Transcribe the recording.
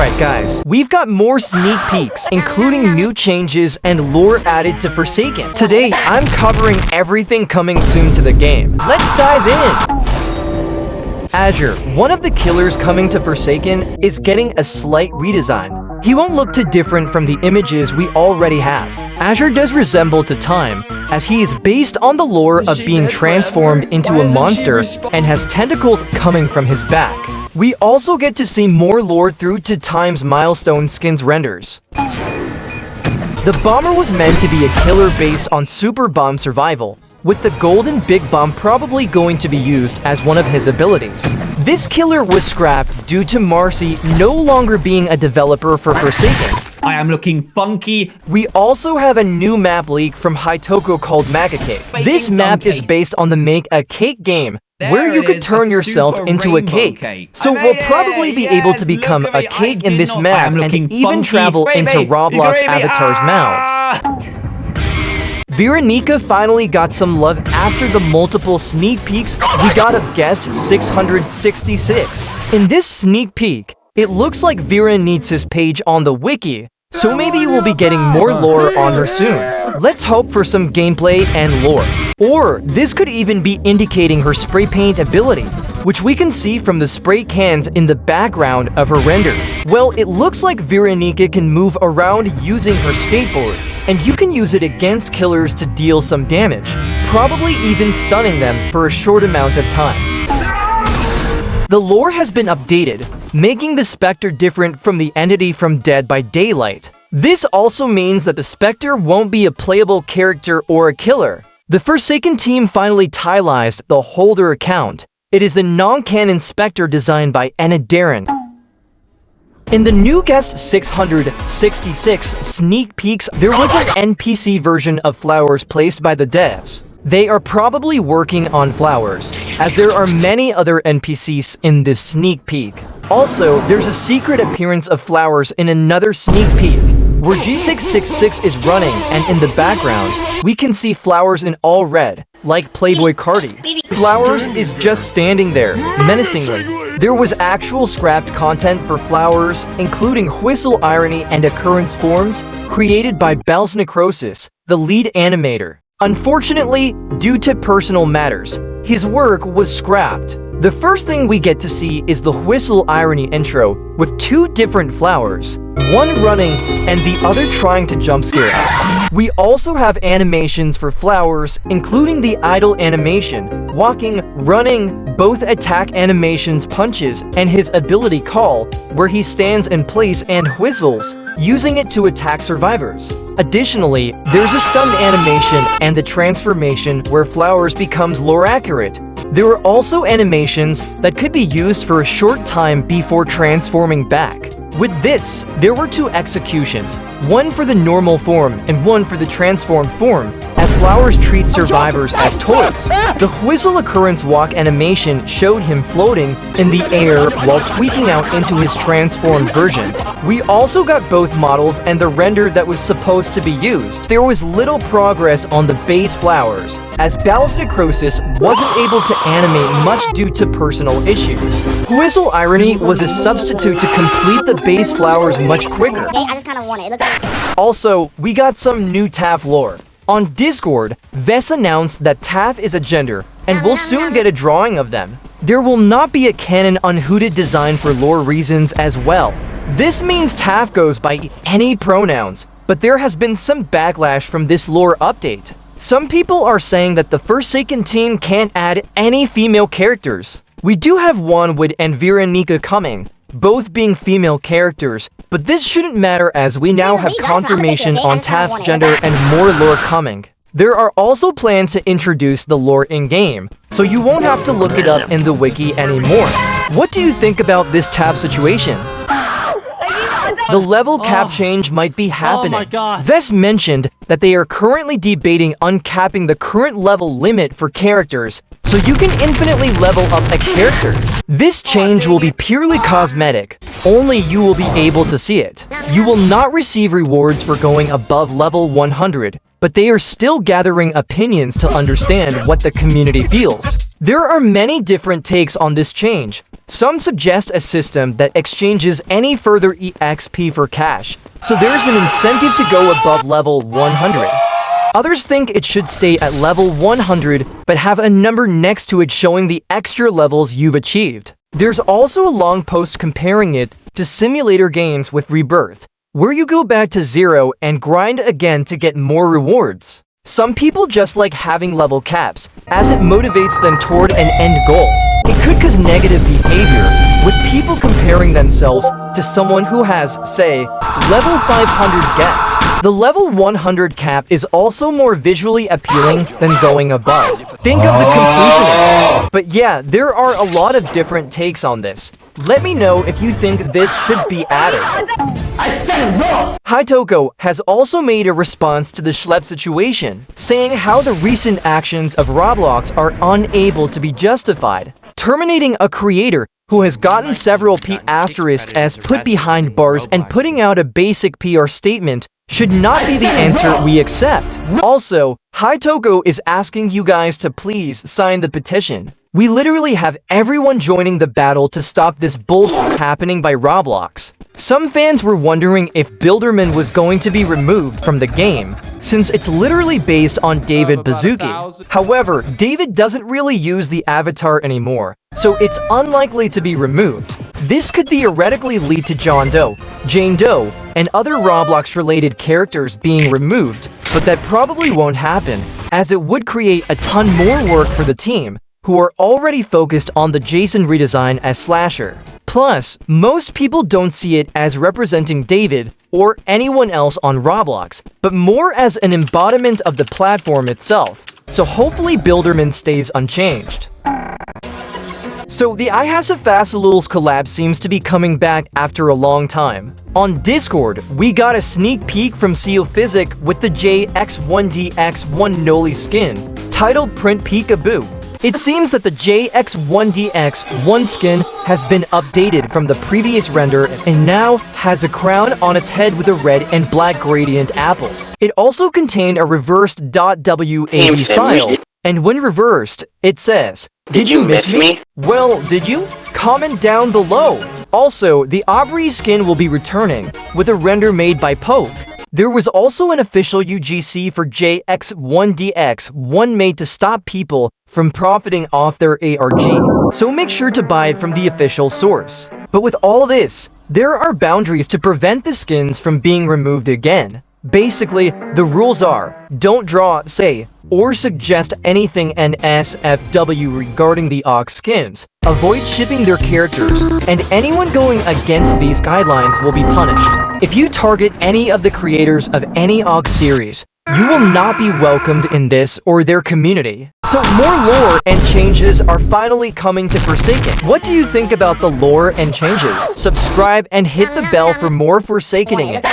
Alright guys, we've got more sneak peeks, including new changes and lore added to Forsaken. Today, I'm covering everything coming soon to the game. Let's dive in! Azure, one of the killers coming to Forsaken, is getting a slight redesign. He won't look too different from the images we already have. Azure does resemble to Time, as he is based on the lore of being transformed into a monster and has tentacles coming from his back. We also get to see more lore through to Time's milestone skins renders. The bomber was meant to be a killer based on Super Bomb survival, with the golden big bomb probably going to be used as one of his abilities. This killer was scrapped due to Marcy no longer being a developer for Forsaken. I am looking funky. We also have a new map leak from Hitoko called Maga Cake. This map is based on the Make a Cake game, where you could turn yourself into a cake. So we'll probably be able to become a cake in this map and even travel into Roblox avatars' mouths. Veronica finally got some love after the multiple sneak peeks we got of guest 666. In this sneak peek, it looks like Vera needs his page on the wiki, so maybe we'll be getting more lore on her soon. Let's hope for some gameplay and lore. Or this could even be indicating her spray paint ability, which we can see from the spray cans in the background of her render. Well, it looks like Veronica can move around using her skateboard, and you can use it against killers to deal some damage, probably even stunning them for a short amount of time. The lore has been updated, making the Spectre different from the entity from Dead by Daylight. This also means that the Spectre won't be a playable character or a killer. The Forsaken team finally tilized the Holder account. It is the non-canon Spectre designed by Anna Darren. In the new Guest 666 sneak peeks, there was an NPC version of Flowers placed by the devs. They are probably working on Flowers, as there are many other NPCs in this sneak peek. Also, there's a secret appearance of Flowers in another sneak peek, where G666 is running, and in the background, we can see Flowers in all red, like Playboy Cardi. Flowers is just standing there, menacingly. There was actual scrapped content for Flowers, including Whistle Irony and Occurrence Forms, created by Bells Necrosis, the lead animator. Unfortunately, due to personal matters, his work was scrapped. The first thing we get to see is the Whistle Irony intro with two different Flowers, one running and the other trying to jump scare us. We also have animations for Flowers, including the idle animation, walking, running, both attack animations punches, and his ability call, where he stands in place and whistles, using it to attack survivors. Additionally, there's a stunned animation and the transformation where Flowers becomes lore accurate. There are also animations that could be used for a short time before transforming back. With this, there were two executions, one for the normal form and one for the transformed form, as Flowers treats survivors as toys. The Whistle Occurrence walk animation showed him floating in the air while tweaking out into his transformed version. We also got both models and the render that was supposed to be used. There was little progress on the base Flowers, as Bells Necrosis wasn't able to animate much due to personal issues. Whistle Irony was a substitute to complete the base Flowers much quicker. I just kind of want it. Also, we got some new TAF lore. On Discord, Vess announced that TAF is a gender, and we'll soon get a drawing of them. There will not be a canon unhooted design for lore reasons as well. This means TAF goes by any pronouns, but there has been some backlash from this lore update. Some people are saying that the Forsaken team can't add any female characters. We do have Wanwood and Veronica coming, both being female characters, but this shouldn't matter as we now have confirmation on TAF's gender and more lore coming. There are also plans to introduce the lore in-game, so you won't have to look it up in the wiki anymore. What do you think about this TAF situation? The level cap change might be happening. Oh my God. Vess mentioned that they are currently debating uncapping the current level limit for characters, so you can infinitely level up a character. This change will be purely cosmetic. Only you will be able to see it. You will not receive rewards for going above level 100, but they are still gathering opinions to understand what the community feels. There are many different takes on this change. Some suggest a system that exchanges any further EXP for cash, so there's an incentive to go above level 100. Others think it should stay at level 100 but have a number next to it showing the extra levels you've achieved. There's also a long post comparing it to simulator games with Rebirth, where you go back to 0 and grind again to get more rewards. Some people just like having level caps, as it motivates them toward an end goal. It could cause negative behavior, with people comparing themselves to someone who has, say, level 500 guest. The level 100 cap is also more visually appealing than going above. Think of the completionists. But yeah, there are a lot of different takes on this. Let me know if you think this should be added. Hitoko has also made a response to the Schlep situation, saying how the recent actions of Roblox are unable to be justified. Terminating a creator who has gotten several P***s put behind bars and putting out a basic PR statement should not be the answer we accept. Also, Hitoko is asking you guys to please sign the petition. We literally have everyone joining the battle to stop this bullshit happening by Roblox. Some fans were wondering if Builderman was going to be removed from the game, since it's literally based on David Baszucki. However, David doesn't really use the avatar anymore, so it's unlikely to be removed. This could theoretically lead to John Doe, Jane Doe, and other Roblox-related characters being removed, but that probably won't happen, as it would create a ton more work for the team, who are already focused on the Jason redesign as Slasher. Plus, most people don't see it as representing David or anyone else on Roblox, but more as an embodiment of the platform itself, so hopefully Builderman stays unchanged. So the I Has a Fasolul's collab seems to be coming back after a long time. On Discord, we got a sneak peek from Physic with the JX1DX1 Noli skin, titled Print Peekaboo. It seems that the JX1DX1 skin has been updated from the previous render and now has a crown on its head with a red and black gradient apple. It also contained a reversed .wav file, and when reversed, it says, "Did you miss me? Well, did you? Comment down below." Also, the Aubrey skin will be returning, with a render made by Poke. There was also an official UGC for JX1DX1 made to stop people from profiting off their ARG, so make sure to buy it from the official source. But with all this, there are boundaries to prevent the skins from being removed again. Basically, the rules are, don't draw, say, or suggest anything NSFW regarding the AUG skins, avoid shipping their characters, and anyone going against these guidelines will be punished. If you target any of the creators of any AUG series, you will not be welcomed in this or their community. So more lore and changes are finally coming to Forsaken. What do you think about the lore and changes? Subscribe and hit the bell for more Forsakening it.